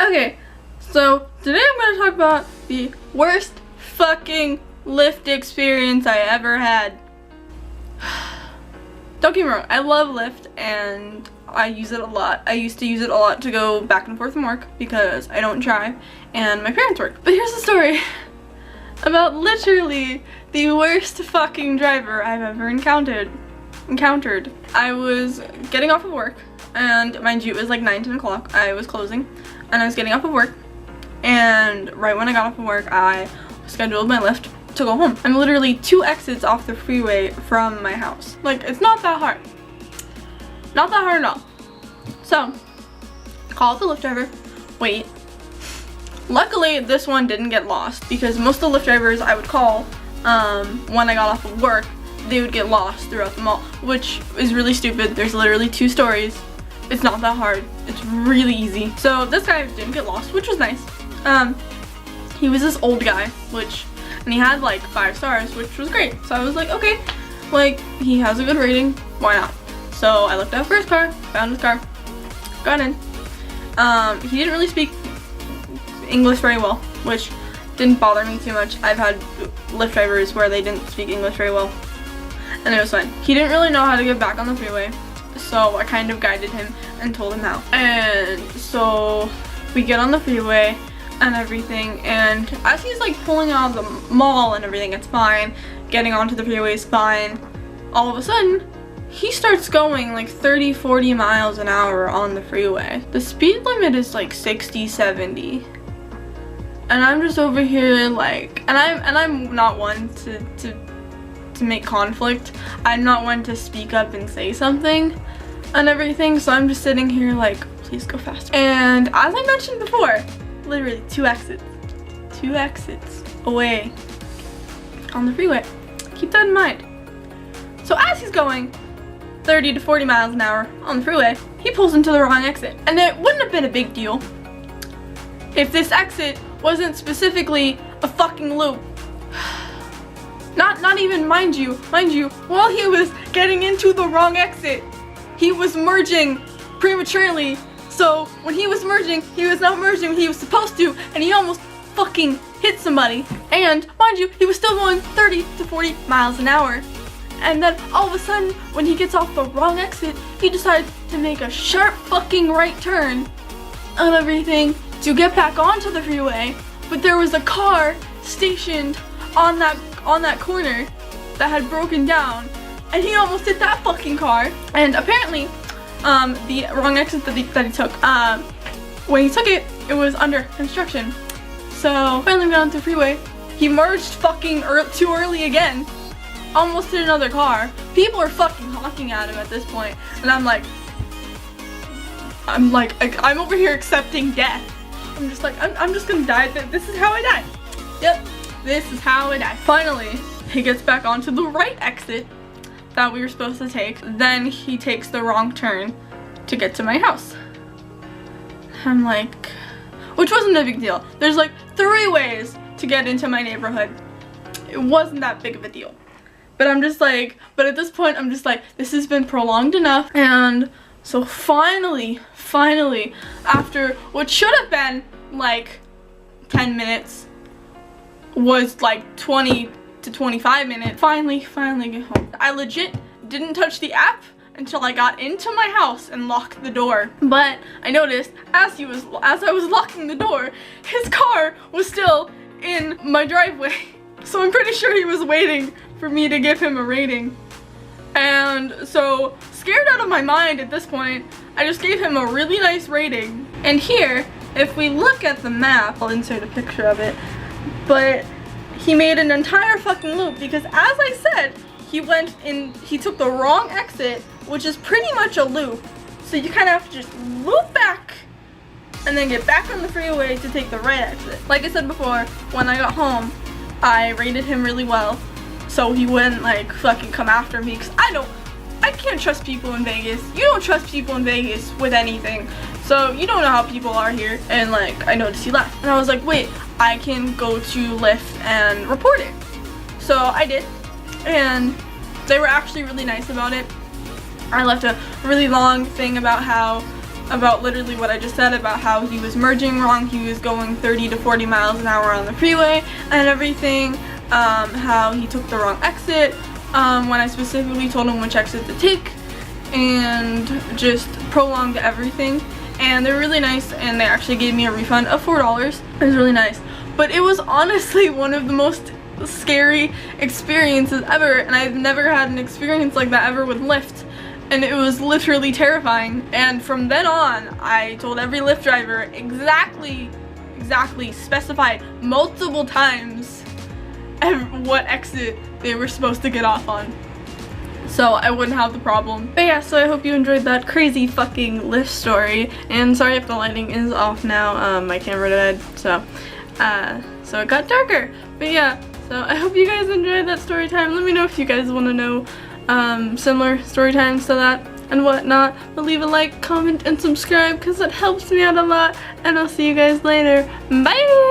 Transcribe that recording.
Okay, so today I'm going to talk about the worst fucking Lyft experience I ever had. Don't get me wrong, I love Lyft and I use it a lot. I used to use it a lot to go back and forth from work because I don't drive and my parents work. But here's the story about literally the worst fucking driver I've ever encountered. I was getting off of work, and mind you, it was like 9-10 o'clock. I was closing and I was getting off of work, and right when I got off of work I scheduled my Lyft to go home. I'm literally 2 exits off the freeway from my house. Like, it's not that hard. Not that hard at all. So, call the Lyft driver, wait. Luckily, this one didn't get lost because most of the Lyft drivers I would call when I got off of work, they would get lost throughout the mall, which is really stupid. There's literally 2 stories. It's not that hard. It's really easy. So this guy didn't get lost, which was nice. He was this old guy, and he had like 5 stars, which was great. So I was like, okay, like, he has a good rating, why not? So I looked out for his car, found his car, got in. He didn't really speak English very well, which didn't bother me too much. I've had Lyft drivers where they didn't speak English very well, and it was fine. He didn't really know how to get back on the freeway, so I kind of guided him and told him how. And so we get on the freeway and everything, and as he's like pulling out of the mall and everything, it's fine. Getting onto the freeway is fine. All of a sudden, he starts going like 30-40 miles an hour on the freeway. The speed limit is like 60-70. And I'm just over here like, and I'm not one to make conflict. I'm not one to speak up and say something and everything, so I'm just sitting here like, please go faster. And as I mentioned before, literally 2 exits away on the freeway. Keep that in mind. So as he's going 30 to 40 miles an hour on the freeway, he pulls into the wrong exit. And it wouldn't have been a big deal if this exit wasn't specifically a fucking loop. Not even, mind you, while he was getting into the wrong exit, he was merging prematurely. So when he was merging, he was not merging when he was supposed to, and he almost fucking hit somebody. And mind you, he was still going 30 to 40 miles an hour. And then all of a sudden, when he gets off the wrong exit, he decides to make a sharp fucking right turn and everything to get back onto the freeway. But there was a car stationed on that corner that had broken down, and he almost hit that fucking car. And apparently, the wrong exit that he took, when he took it, it was under construction. So finally we got onto the freeway. He merged fucking too early again. Almost hit another car. People are fucking honking at him at this point, and I'm over here accepting death. I'm just like, I'm just gonna die. This is how I die. Yep, this is how I die. Finally, he gets back onto the right exit that we were supposed to take. Then he takes the wrong turn to get to my house. I'm like, which wasn't a big deal. There's like 3 ways to get into my neighborhood. It wasn't that big of a deal. But I'm just like, but at this point, I'm just like, this has been prolonged enough. And so finally, after what should have been like 10 minutes, was like 20 to 25 minutes, finally get home. I legit didn't touch the app until I got into my house and locked the door. But I noticed as I was locking the door, his car was still in my driveway. So I'm pretty sure he was waiting for me to give him a rating. And so, scared out of my mind at this point, I just gave him a really nice rating. And here, if we look at the map, I'll insert a picture of it, but he made an entire fucking loop because, as I said, he took the wrong exit, which is pretty much a loop. So you kind of have to just loop back and then get back on the freeway to take the right exit. Like I said before, when I got home, I rated him really well, so he wouldn't like fucking come after me, because I can't trust people in Vegas. You don't trust people in Vegas with anything, so you don't know how people are here. And like, I noticed he left, and I was like, wait, I can go to Lyft and report it. So I did, and they were actually really nice about it. I left a really long thing about how about literally what I just said about how he was merging wrong. He was going 30 to 40 miles an hour on the freeway and everything. How he took the wrong exit when I specifically told him which exit to take, and just prolonged everything. And they're really nice, and they actually gave me a refund of $4. It was really nice. But it was honestly one of the most scary experiences ever, and I've never had an experience like that ever with Lyft. And it was literally terrifying. And from then on, I told every Lyft driver exactly specified multiple times what exit they were supposed to get off on, so I wouldn't have the problem. But yeah, so I hope you enjoyed that crazy fucking Lyft story. And sorry if the lighting is off now. My camera died, so it got darker. But yeah, so I hope you guys enjoyed that story time. Let me know if you guys want to know similar story times to that and whatnot. But leave a like, comment, and subscribe because it helps me out a lot. And I'll see you guys later. Bye!